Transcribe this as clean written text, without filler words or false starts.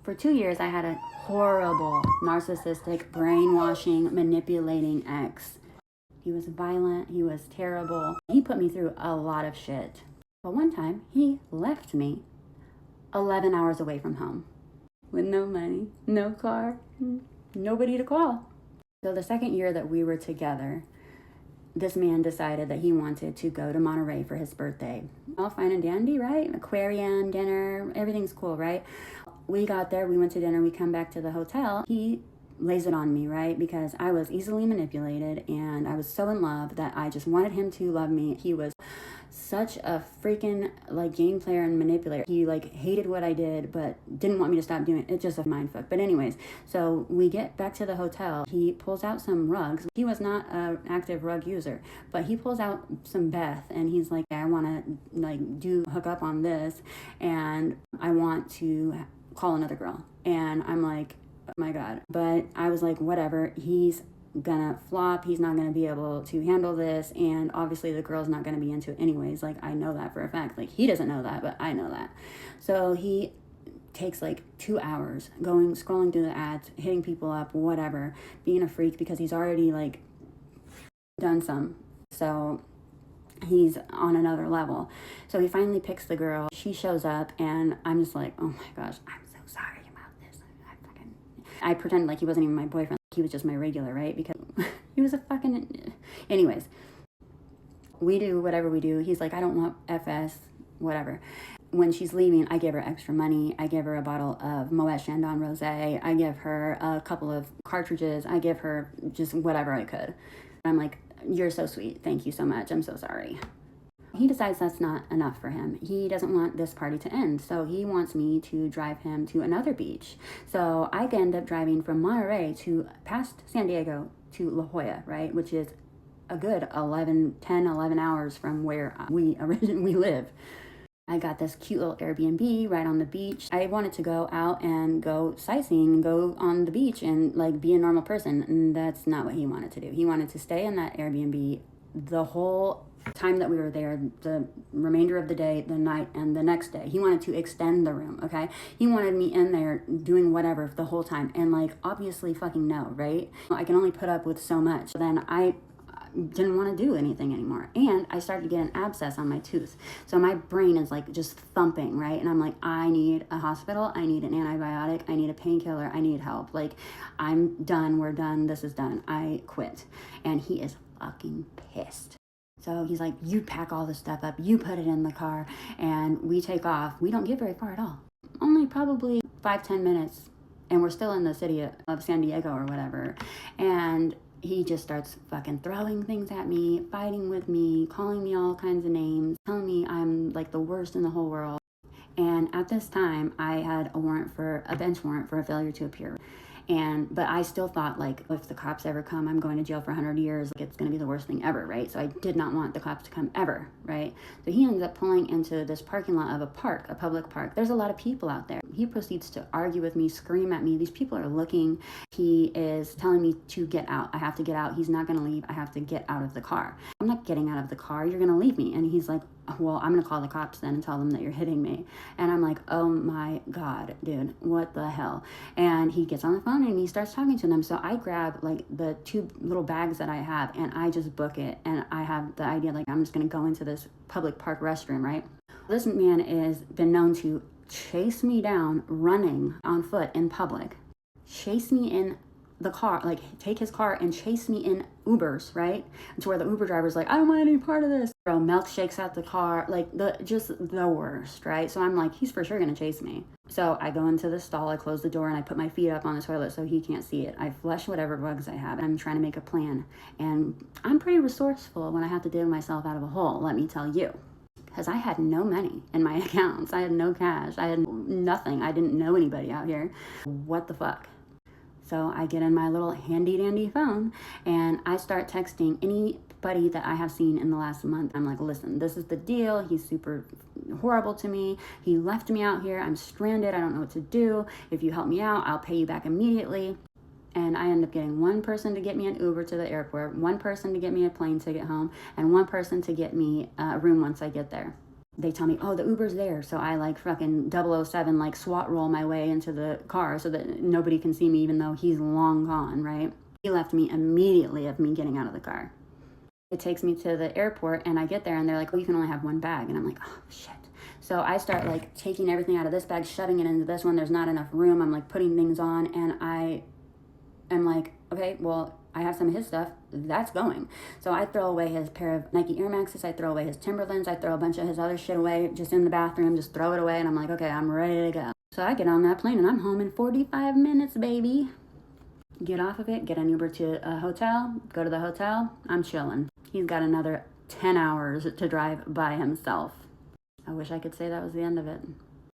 For 2 years, I had a horrible, narcissistic, brainwashing, manipulating ex. He was violent. He was terrible. He put me through a lot of shit. But one time, he left me 11 hours away from home with no money, no car, nobody to call. So the second year that we were together, this man decided that he wanted to go to Monterey for his birthday. All fine and dandy, right? Aquarium, dinner, everything's cool, right? We got there, we went to dinner, we come back to the hotel. He lays it on me, right? Because I was easily manipulated and I was so in love that I just wanted him to love me. He was such a freaking game player and manipulator. He hated what I did but didn't want me to stop doing it. It's just a mindfuck. But anyways, so we get back to the hotel. He pulls out some rugs. He was not an active rug user, but he pulls out some Beth and he's like, I want to hook up on this and I want to call another girl. And I'm like, oh my God. But I was like, whatever, he's gonna flop, he's not gonna be able to handle this, and obviously the girl's not gonna be into it anyways. I know that for a fact. He doesn't know that, but I know that. So he takes 2 hours scrolling through the ads, hitting people up, whatever, being a freak because he's already done some. So he's on another level. So he finally picks the girl. She shows up and I'm just like, oh my gosh, I'm so sorry about this. I pretended like he wasn't even my boyfriend. He was just my regular, right? Because he was a fucking... Anyways, we do whatever we do. He's like, I don't want FS, whatever. When she's leaving, I give her extra money. I give her a bottle of Moet Chandon Rosé. I give her a couple of cartridges. I give her just whatever I could. I'm like, you're so sweet. Thank you so much. I'm so sorry. He decides that's not enough for him. He doesn't want this party to end, so he wants me to drive him to another beach. So I end up driving from Monterey to past San Diego to La Jolla, right, which is a good 10, 11 hours from where we originally live. I got this cute little Airbnb right on the beach. I wanted to go out and go sightseeing and go on the beach and be a normal person, and that's not what he wanted to do. He wanted to stay in that Airbnb the whole time that we were there, the remainder of the day, the night, and the next day. He wanted to extend the room, okay? He wanted me in there doing whatever the whole time, and obviously fucking no, right? I can only put up with so much. Then I didn't want to do anything anymore, and I started to get an abscess on my tooth, so my brain is just thumping, right? And I'm like, I need a hospital, I need an antibiotic, I need a painkiller, I need help. I'm done, we're done, this is done, I quit. And he is fucking pissed. So he's like, you pack all this stuff up, you put it in the car, and we take off. We don't get very far at all. Only probably 5-10 minutes, and we're still in the city of San Diego or whatever. And he just starts fucking throwing things at me, fighting with me, calling me all kinds of names, telling me I'm the worst in the whole world. And at this time, I had a bench warrant for a failure to appear. But I still thought, if the cops ever come, I'm going to jail for 100 years. It's going to be the worst thing ever, right? So I did not want the cops to come ever, right? So he ends up pulling into this parking lot of a park, a public park. There's a lot of people out there. He proceeds to argue with me, scream at me. These people are looking. He is telling me to get out. I have to get out. He's not going to leave. I have to get out of the car. I'm not getting out of the car. You're going to leave me. And he's like, well, I'm going to call the cops then and tell them that you're hitting me. And I'm like, oh my God, dude, what the hell? And he gets on the phone and he starts talking to them. So I grab the 2 little bags that I have and I just book it. And I have the idea, I'm just going to go into this public park restroom, right? This man has been known to chase me down running on foot in public, chase me in the car, take his car and chase me in Ubers, right? To where the Uber driver's like, I don't want any part of this. Bro, milkshakes out the car, just the worst, right? So I'm like, he's for sure gonna chase me. So I go into the stall, I close the door, and I put my feet up on the toilet so he can't see it. I flush whatever bugs I have. I'm trying to make a plan. And I'm pretty resourceful when I have to dig myself out of a hole, let me tell you. Because I had no money in my accounts. I had no cash. I had nothing. I didn't know anybody out here. What the fuck? So I get in my little handy dandy phone and I start texting anybody that I have seen in the last month. I'm like, listen, this is the deal. He's super horrible to me. He left me out here. I'm stranded. I don't know what to do. If you help me out, I'll pay you back immediately. And I end up getting one person to get me an Uber to the airport, one person to get me a plane ticket home, and one person to get me a room once I get there. They tell me, oh, the Uber's there. So I like fucking 007, like SWAT roll my way into the car so that nobody can see me, even though he's long gone, right? He left me immediately of me getting out of the car. It takes me to the airport and I get there and they're like, well, you can only have one bag. And I'm like, oh, shit. So I start like taking everything out of this bag, shoving it into this one. There's not enough room. I'm like putting things on and I am like, okay, well, I have some of his stuff. That's going. So I throw away his pair of Nike Air Maxes. I throw away his Timberlands. I throw a bunch of his other shit away just in the bathroom, just throw it away. And I'm like, okay, I'm ready to go. So I get on that plane and I'm home in 45 minutes, baby. Get off of it, get an Uber to a hotel, go to the hotel. I'm chilling. He's got another 10 hours to drive by himself. I wish I could say that was the end of it.